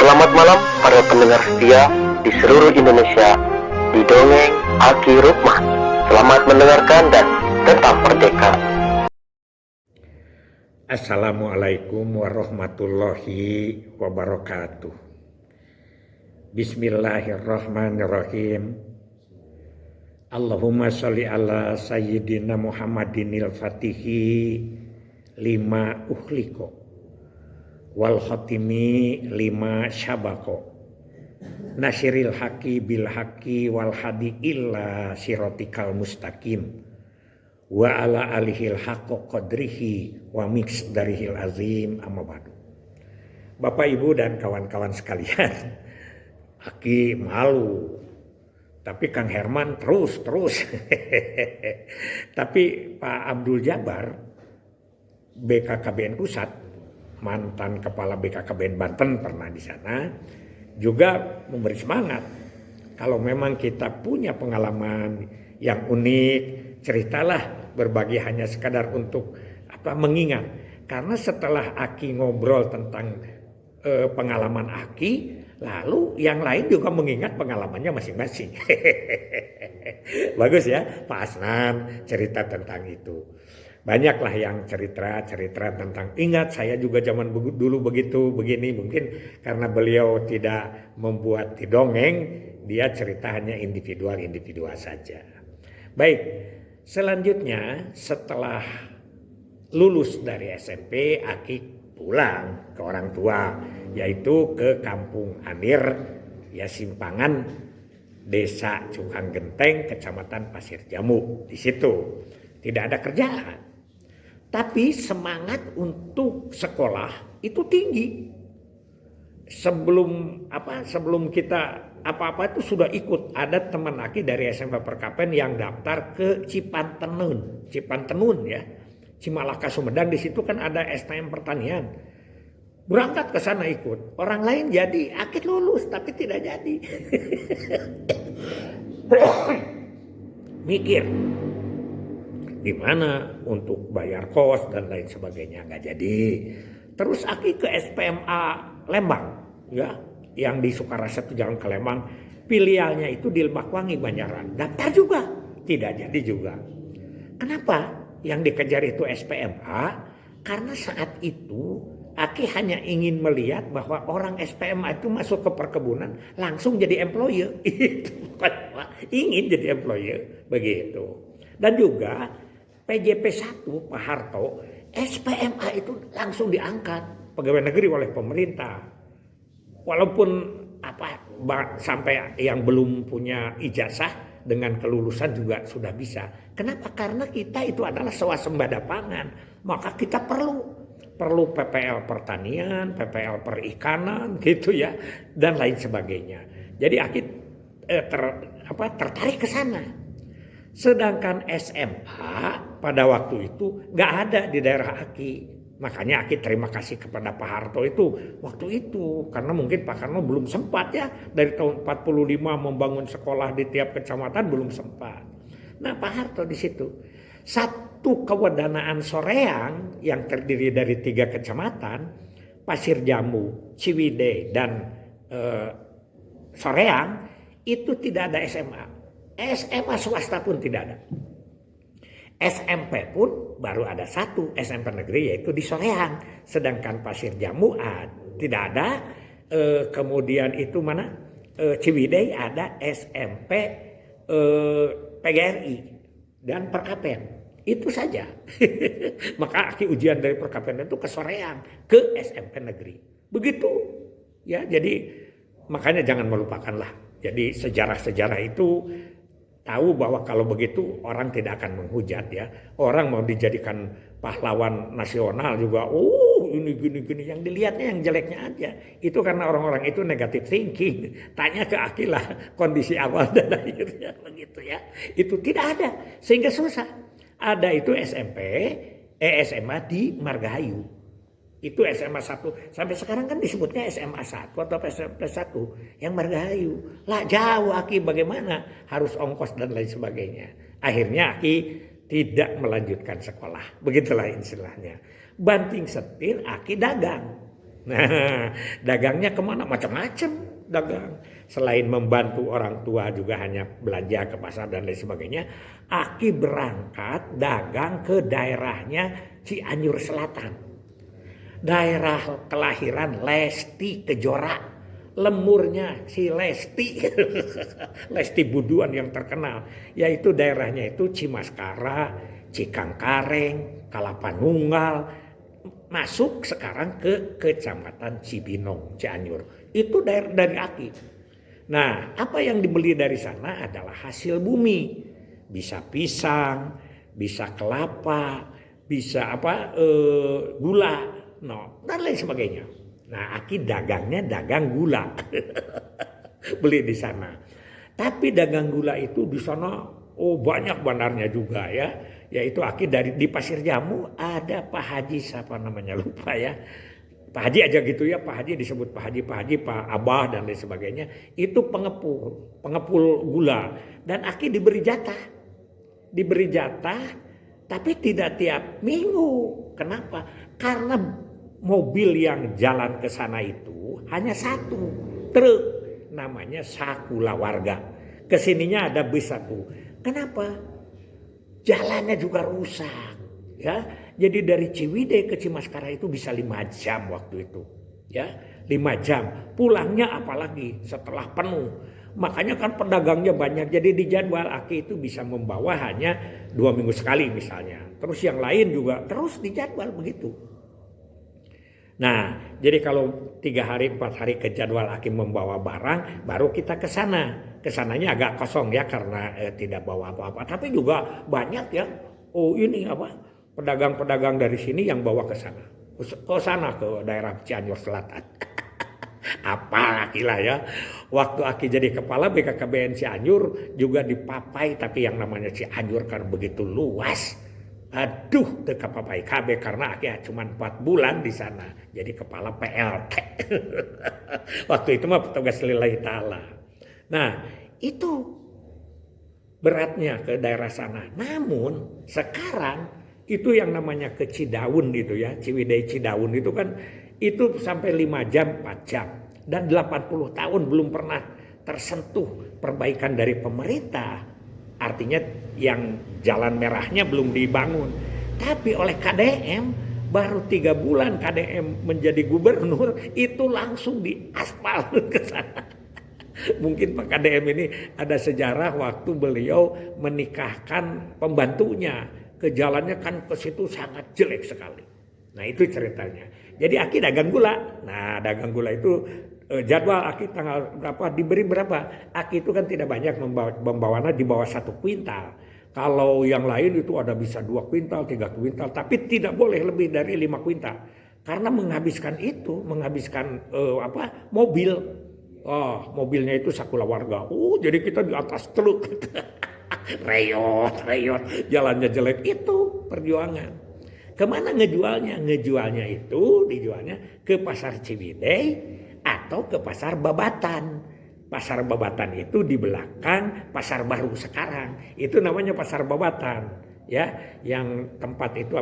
Selamat malam para pendengar setia di seluruh Indonesia di Dongeng Aki Rukman. Selamat mendengarkan dan tetap merdeka. Assalamualaikum warahmatullahi wabarakatuh. Bismillahirrahmanirrahim. Allahumma sholli ala sayyidina Muhammadinil fatihi lima ukhliko wal khatimi lima syabako nasiril haqi bil haqi wal hadi illa siratikal mustaqim wa ala alihil haqqo qadrihi wa miqdarihil azim amma ba'du. Bapak Ibu dan kawan-kawan sekalian, Aki malu, tapi Kang Herman terus tapi Pak Abdul Jabar BKKBN Pusat, mantan kepala BKKBN Banten, pernah di sana, juga memberi semangat. Kalau memang kita punya pengalaman yang unik, ceritalah, berbagi hanya sekadar untuk mengingat. Karena setelah Aki ngobrol tentang pengalaman Aki, lalu yang lain juga mengingat pengalamannya masing-masing. Bagus ya, Pak Asnan cerita tentang itu. Banyaklah yang cerita tentang, ingat saya juga zaman dulu begitu, begini. Mungkin karena beliau tidak membuat dongeng, dia cerita hanya individual saja. Baik, selanjutnya setelah lulus dari SMP, Aki pulang ke orang tua, yaitu ke Kampung Anir, ya Simpangan, Desa Cukang Genteng, Kecamatan Pasir Jamu. Di situ tidak ada kerjaan. Tapi semangat untuk sekolah itu tinggi. Sebelum kita apa-apa itu sudah ikut. Ada teman Aki dari SMP Perkapen yang daftar ke Cipantenun ya. Cimalaka Sumedang, di situ kan ada STM pertanian. Berangkat ke sana ikut. Orang lain jadi, Aki lulus tapi tidak jadi. Mikir gimana untuk bayar kos dan lain sebagainya, nggak jadi. Terus Aki ke SPMA Lembang, ya, yang di Sukarasa itu jalan ke Lembang. Filialnya itu di Lebakwangi, Banjaran. Daftar juga, tidak jadi juga. Kenapa? Yang dikejar itu SPMA, karena saat itu Aki hanya ingin melihat bahwa orang SPMA itu masuk ke perkebunan langsung jadi employer. Itu ingin jadi employer, begitu. Dan juga PJP 1 Pak Harto, SPMA itu langsung diangkat pegawai negeri oleh pemerintah. Walaupun sampai yang belum punya ijazah dengan kelulusan juga sudah bisa. Kenapa? Karena kita itu adalah swasembada pangan. Maka kita perlu PPL pertanian, PPL perikanan gitu ya, dan lain sebagainya. Jadi Aki tertarik ke sana. Sedangkan SMA pada waktu itu nggak ada di daerah Aki. Makanya Aki terima kasih kepada Pak Harto itu waktu itu. Karena mungkin Pak Karno belum sempat ya. Dari tahun 45 membangun sekolah di tiap kecamatan belum sempat. Nah Pak Harto di situ. Satu kewedanaan Soreang yang terdiri dari 3 kecamatan. Pasir Jamu, Ciwidey, dan Soreang. Itu tidak ada SMA. SMA swasta pun tidak ada. SMP pun baru ada 1 SMP negeri, yaitu di Soreang. Sedangkan Pasir Jamu tidak ada. Kemudian itu mana? Ciwidey ada SMP PGRI dan Perkapen. Itu saja. Maka Aki ujian dari Perkapen itu ke Soreang, ke SMP negeri. Begitu. Ya, jadi makanya jangan melupakanlah. Jadi sejarah-sejarah itu tahu bahwa kalau begitu orang tidak akan menghujat ya. Orang mau dijadikan pahlawan nasional juga, ini gini. Yang dilihatnya yang jeleknya aja. Itu karena orang-orang itu negative thinking. Tanya ke Aki lah kondisi awal dan akhirnya begitu ya. Itu tidak ada. Sehingga susah. Ada itu SMA di Margahayu. Itu SMA 1. Sampai sekarang kan disebutnya SMA 1 atau SMP 1 yang Margahayu. Lah jauh Aki, bagaimana? Harus ongkos dan lain sebagainya. Akhirnya Aki tidak melanjutkan sekolah. Begitulah istilahnya. Banting setir Aki dagang. Nah, dagangnya kemana? Macam-macam dagang. Selain membantu orang tua juga hanya belanja ke pasar dan lain sebagainya. Aki berangkat dagang ke daerahnya Cianjur Selatan. Daerah kelahiran Lesti Kejora. Lemurnya si Lesti. Lesti Buduan yang terkenal. Yaitu daerahnya itu Cimaskara, Cikangkareng, Kalapanunggal. Masuk sekarang ke Kecamatan Cibinong, Cianjur. Itu daerah dari Aki. Nah, apa yang dibeli dari sana adalah hasil bumi. Bisa pisang, bisa kelapa, bisa gula, dan lain sebagainya. Nah, Aki dagangnya dagang gula. Beli di sana. Tapi dagang gula itu di sana banyak bandarnya juga ya. Yaitu Aki di Pasir Jamu ada Pak Haji siapa namanya lupa ya. Pak Haji aja gitu ya, Pak Haji disebut Pak Haji, Pak Abah dan lain sebagainya. Itu pengepul gula. Dan Aki diberi jatah, tapi tidak tiap minggu. Kenapa? Karena mobil yang jalan ke sana itu hanya satu, truk. Namanya Sakula Warga. Kesininya ada bis satu. Kenapa? Jalannya juga rusak. Ya, jadi dari Ciwidey ke Cimaskara itu bisa 5 jam waktu itu. Ya, 5 jam. Pulangnya apalagi setelah penuh. Makanya kan pedagangnya banyak. Jadi di jadwal Aki itu bisa membawa hanya 2 minggu sekali misalnya. Terus yang lain juga terus di jadwal begitu. Nah, jadi kalau 3 hari 4 hari ke jadwal Aki membawa barang, baru kita ke sana. Kesananya agak kosong ya karena tidak bawa apa-apa. Tapi juga banyak ya. Pedagang-pedagang dari sini yang bawa ke sana. Ke daerah Cianjur Selatan. Apa Aki lah ya. Waktu Aki jadi kepala BKKBN Cianjur juga dipapai. Tapi yang namanya Cianjur karena begitu luas. Aduh, papai KB karena Aki cuma 4 bulan di sana. Jadi kepala PLT. Waktu itu mah petugas lillahi ta'ala. Nah, itu beratnya ke daerah sana. Namun sekarang itu yang namanya ke Cidaun gitu ya, Ciwidey Cidaun itu kan itu sampai 5 jam 4 jam dan 80 tahun belum pernah tersentuh perbaikan dari pemerintah. Artinya yang jalan merahnya belum dibangun. Tapi oleh KDM baru 3 bulan KDM menjadi gubernur itu langsung diaspal ke sana. Mungkin Pak KDM ini ada sejarah waktu beliau menikahkan pembantunya. Ke jalannya kan ke situ sangat jelek sekali. Nah itu ceritanya. Jadi Aki dagang gula. Nah dagang gula itu jadwal Aki tanggal berapa diberi berapa. Aki itu kan tidak banyak membawanya di bawah 1 kuintal. Kalau yang lain itu ada bisa 2 kuintal, 3 kuintal. Tapi tidak boleh lebih dari 5 kuintal. Karena menghabiskan mobil. Mobilnya itu Sakula Warga. Jadi kita di atas truk. Reyot, jalannya jelek, itu perjuangan. Kemana ngejualnya? Ngejualnya itu dijualnya ke pasar Ciwidey atau ke pasar Babatan. Pasar Babatan itu di belakang pasar baru sekarang. Itu namanya pasar Babatan. Ya, yang tempat itu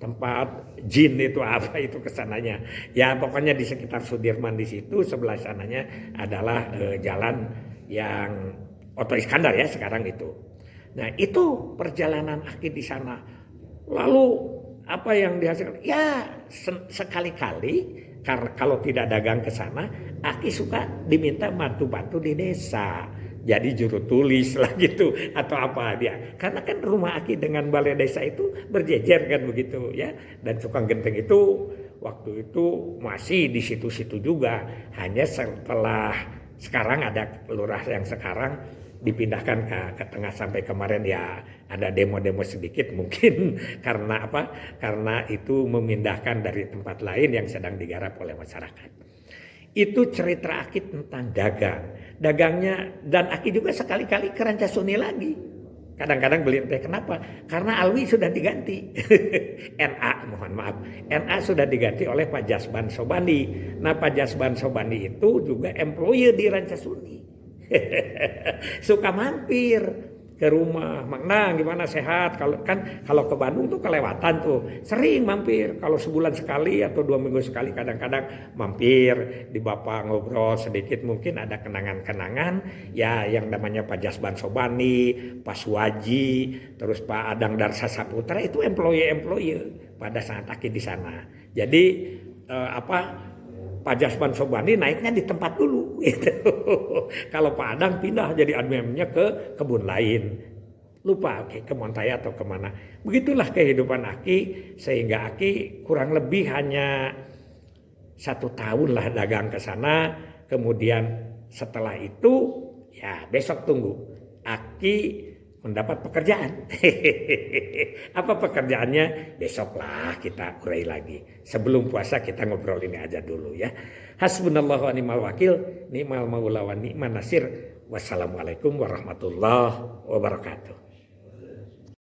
tempat jin itu itu kesananya. Ya pokoknya di sekitar Sudirman di situ sebelah sananya adalah jalan yang Oto Iskandar ya sekarang itu. Nah itu perjalanan Aki di sana. Lalu apa yang dihasilkan? Ya sekali-kali karena kalau tidak dagang ke sana, Aki suka diminta bantu-bantu di desa. Jadi juru tulis lah gitu atau apa dia. Karena kan rumah Aki dengan balai desa itu berjejer kan begitu ya. Dan Sukang Genteng itu waktu itu masih di situ-situ juga. Hanya setelah sekarang ada lurah yang sekarang dipindahkan ke tengah sampai kemarin ya ada demo-demo sedikit mungkin karena karena itu memindahkan dari tempat lain yang sedang digarap oleh masyarakat. Itu cerita Aki tentang dagangnya dan Aki juga sekali-kali ke Rancasuni lagi. Kadang-kadang beli teh kenapa? Karena Alwi sudah diganti. NA sudah diganti oleh Pak Jasban Sobandi. Nah Pak Jasban Sobandi itu juga employer di Rancasuni. Suka mampir ke rumah. Makna gimana sehat? Kalau ke Bandung tuh kelewatan tuh. Sering mampir. Kalau sebulan sekali atau 2 minggu sekali kadang-kadang mampir di Bapak ngobrol sedikit, mungkin ada kenangan-kenangan ya yang namanya Pak Jasban Sobani, Pak Suwaji, terus Pak Adang Darsa Saputra itu employee pada saat Aki di sana. Jadi Pak Jasban Sobani naiknya di tempat dulu gitu. Kalau Pak Adang pindah jadi adminnya ke kebun lain. Lupa ke Montaya atau kemana. Begitulah kehidupan Aki, sehingga Aki kurang lebih hanya 1 tahun lah dagang ke sana. Kemudian setelah itu ya besok tunggu Aki mendapat pekerjaan. Apa pekerjaannya? Besoklah kita urai lagi. Sebelum puasa kita ngobrol ini aja dulu ya. Hasbunallahu wa ni'mal wakil, ni'mal maula wa ni'man nasir. Wassalamualaikum warahmatullahi wabarakatuh.